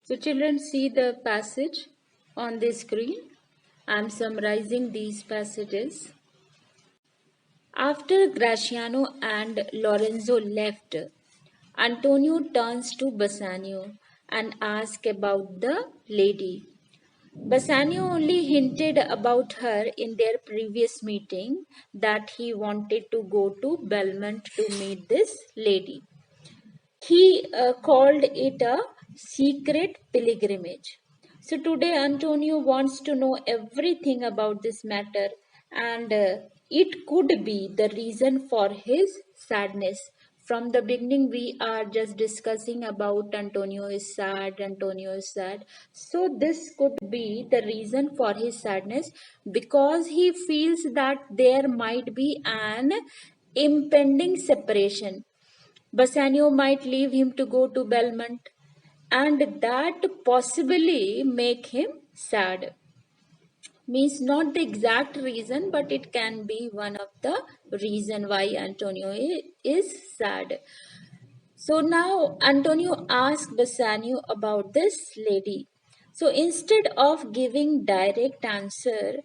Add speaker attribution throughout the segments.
Speaker 1: So children, see the passage on the screen. I am summarizing these passages. After Graciano and Lorenzo left, Antonio turns to Bassanio and asks about the lady. Bassanio only hinted about her in their previous meeting that he wanted to go to Belmont to meet this lady. He called it a secret pilgrimage. So today Antonio wants to know everything about this matter, and it could be the reason for his sadness. From the beginning, we are just discussing about Antonio is sad, Antonio is sad. So this could be the reason for his sadness because he feels that there might be an impending separation. Bassanio might leave him to go to Belmont, and that possibly make him sad. Means not the exact reason, but it can be one of the reason why Antonio is sad. So now Antonio asked Bassanio about this lady. So instead of giving direct answer,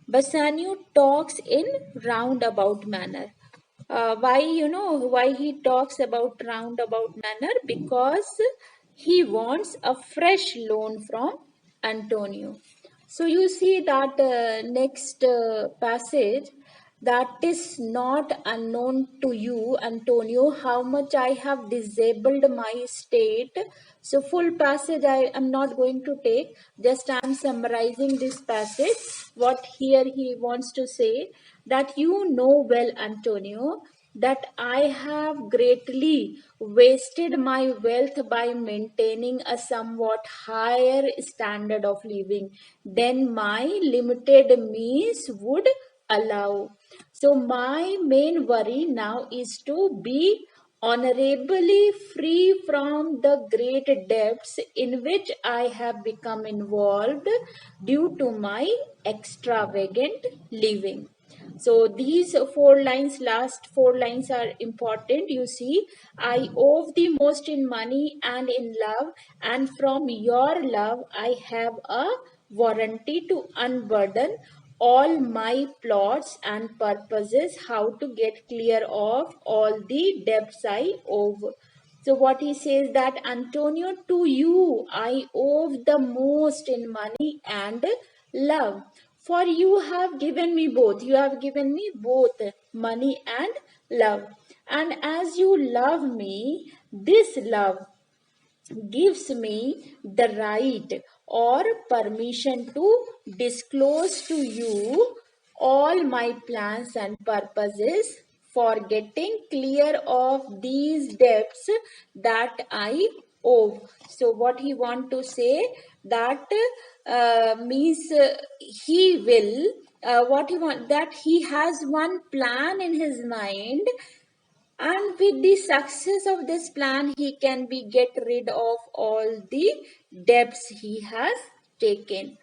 Speaker 1: Bassanio talks in roundabout manner. Why why he talks about roundabout manner? Because he wants a fresh loan from Antonio. So you see that next passage, that is not unknown to you, Antonio, how much I have disabled my state. So full passage I am not going to take, just I am summarizing this passage. What here he wants to say, that you know well, Antonio, that I have greatly wasted my wealth by maintaining a somewhat higher standard of living than my limited means would allow. So, my main worry now is to be honorably free from the great debts in which I have become involved due to my extravagant living. So these last four lines are important. You see, I owe the most in money and in love, and from your love I have a warranty to unburden all my plots and purposes, how to get clear of all the debts I owe. So what he says, that Antonio, to you I owe the most in money and love. For you have given me both. You have given me both money and love. And as you love me, this love gives me the right or permission to disclose to you all my plans and purposes for getting clear of these debts that I owe. So what he want to say, that means he will what he want, that he has one plan in his mind, and with the success of this plan he can be get rid of all the debts he has taken.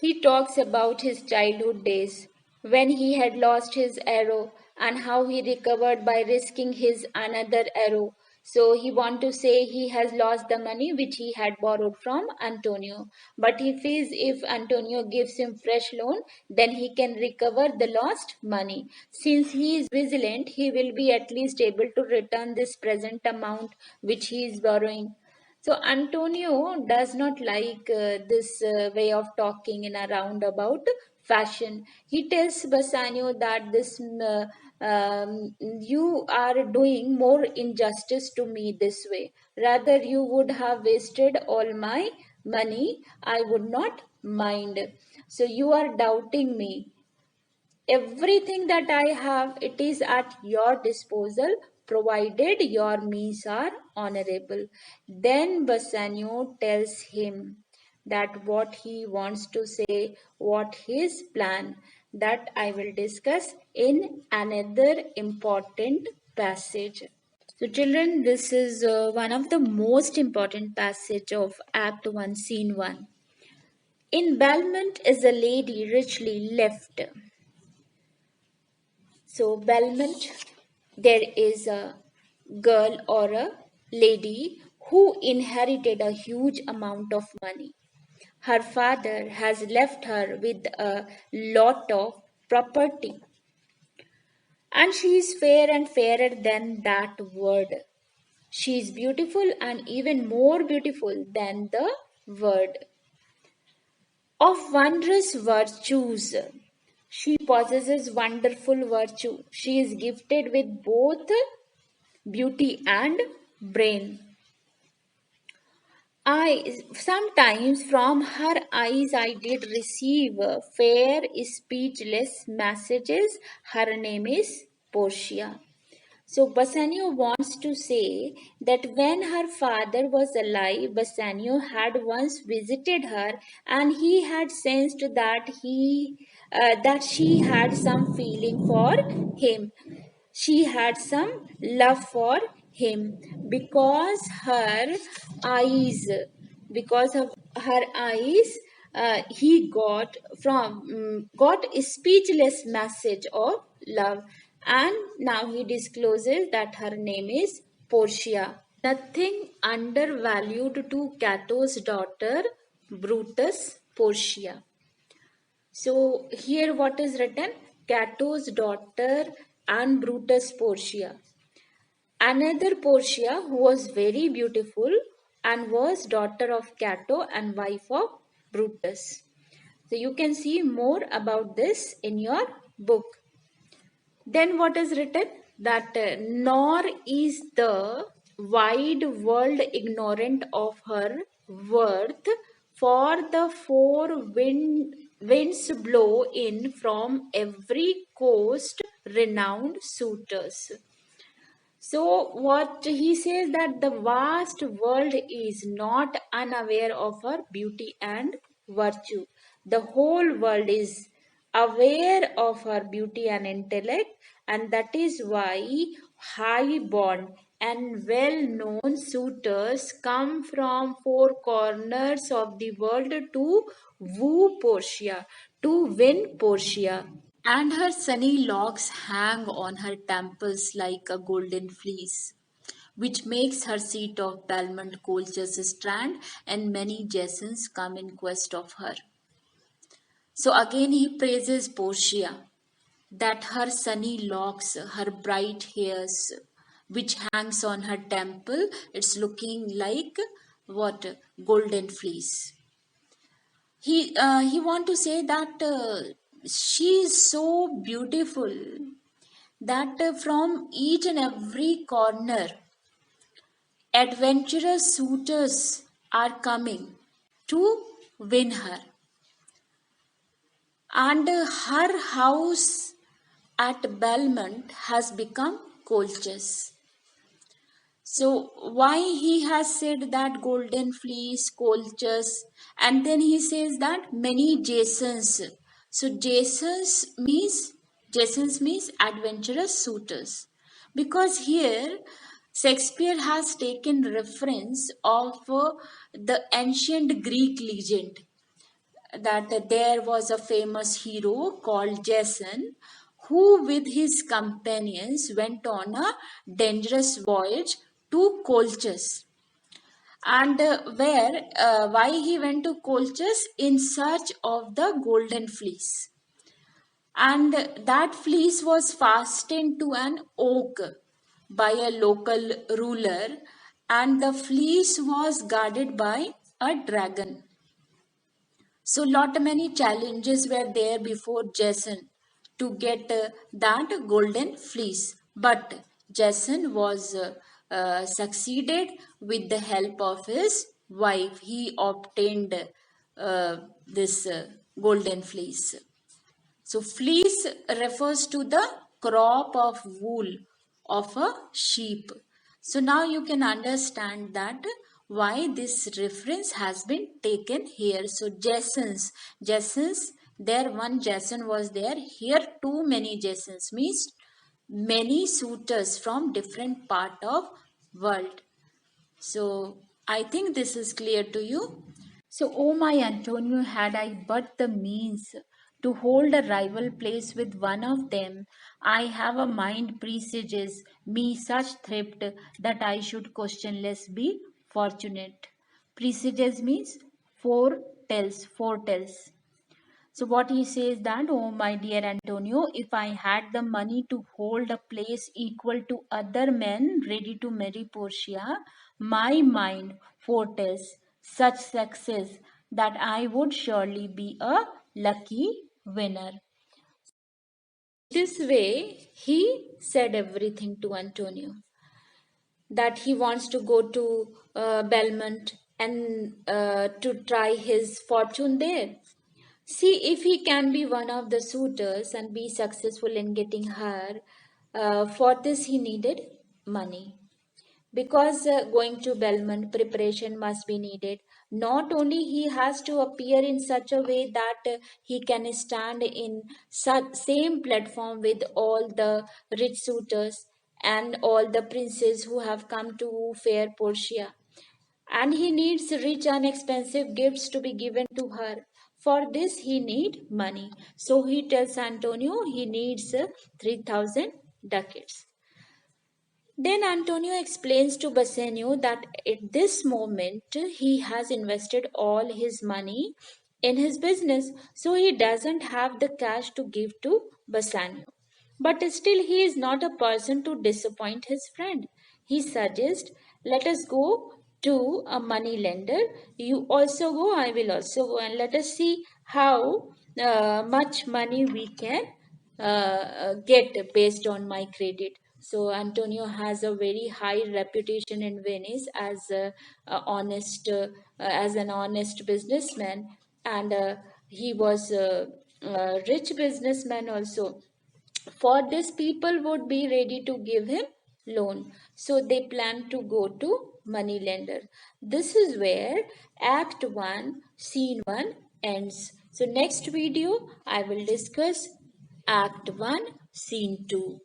Speaker 1: He talks about his childhood days when he had lost his arrow and how he recovered by risking his another arrow. So he want to say he has lost the money which he had borrowed from Antonio, but he feels if Antonio gives him fresh loan, then he can recover the lost money. Since he is vigilant, he will be at least able to return this present amount which he is borrowing. So Antonio does not like this way of talking in a roundabout fashion. He tells Bassanio that you are doing more injustice to me this way. Rather, you would have wasted all my money. I would not mind. So you are doubting me. Everything that I have, it is at your disposal, provided your means are honorable. Then Bassanio tells him that what he wants to say, what his plan, that I will discuss in another important passage. So children, this is one of the most important passage of Act 1, Scene 1. In Belmont is a lady richly left. So, Belmont, there is a girl or a lady who inherited a huge amount of money. Her father has left her with a lot of property, and she is fair and fairer than that word. She is beautiful and even more beautiful than the word. Of wondrous virtues. She possesses wonderful virtue. She is gifted with both beauty and brain. I sometimes from her eyes I did receive fair speechless messages. Her name is Portia. So Bassanio wants to say that when her father was alive, Bassanio had once visited her, and he had sensed that she had some feeling for him. She had some love for him because eyes, because of her eyes, he got a speechless message of love, and now he discloses that her name is Portia. Nothing undervalued to Cato's daughter, Brutus Portia. So here what is written? Cato's daughter and Brutus Portia. Another Portia who was very beautiful and was daughter of Cato and wife of Brutus. So you can see more about this in your book. Then what is written? That nor is the wide world ignorant of her worth, for the winds blow in from every coast renowned suitors. So, what he says that the vast world is not unaware of her beauty and virtue. The whole world is aware of her beauty and intellect, and that is why high born and well known suitors come from four corners of the world to woo Portia, to win Portia. And her sunny locks hang on her temples like a golden fleece, which makes her seat of Belmont Colchis Strand, and many Jasons come in quest of her. So again he praises Portia, that her sunny locks, her bright hairs, which hangs on her temple, it's looking like what? Golden fleece. He want to say that she is so beautiful that from each and every corner, adventurous suitors are coming to win her. And her house at Belmont has become Colchis. So, why he has said that golden fleece, Colchis, and then he says that many Jasons. So, Jasons means adventurous suitors, because here Shakespeare has taken reference of the ancient Greek legend that there was a famous hero called Jason who, with his companions, went on a dangerous voyage to Colchis. And why he went to Colchis? In search of the golden fleece. And that fleece was fastened to an oak by a local ruler, and the fleece was guarded by a dragon. So lot many challenges were there before Jason to get that golden fleece. But Jason was succeeded with the help of his wife. He obtained this golden fleece. So fleece refers to the crop of wool of a sheep. So now you can understand that why this reference has been taken here. So Jasons, there one Jason was there. Here too many Jasons means many suitors from different part of world. So I think this is clear to you. So, O my Antonio, had I but the means to hold a rival place with one of them, I have a mind presages me such thrift that I should questionless be fortunate. Presages means foretells. So what he says that, oh my dear Antonio, if I had the money to hold a place equal to other men ready to marry Portia, my mind foretells such success that I would surely be a lucky winner. This way, he said everything to Antonio, that he wants to go to Belmont and to try his fortune there. See if he can be one of the suitors and be successful in getting her. For this, he needed money. Because going to Belmont, preparation must be needed. Not only he has to appear in such a way that he can stand in same platform with all the rich suitors and all the princes who have come to fair Portia, and he needs rich and expensive gifts to be given to her. For this he need money. So he tells Antonio he needs 3,000 ducats. Then Antonio explains to Bassanio that at this moment he has invested all his money in his business, so he doesn't have the cash to give to Bassanio. But still, he is not a person to disappoint his friend. He suggests, let us go to a money lender. You also go, I will also go, and let us see how much money we can get based on my credit. So Antonio has a very high reputation in Venice as as an honest businessman, and he was a rich businessman also. For this, people would be ready to give him loan. So they plan to go to moneylender. This is where Act 1, Scene 1 ends. So next video, I will discuss Act 1, Scene 2.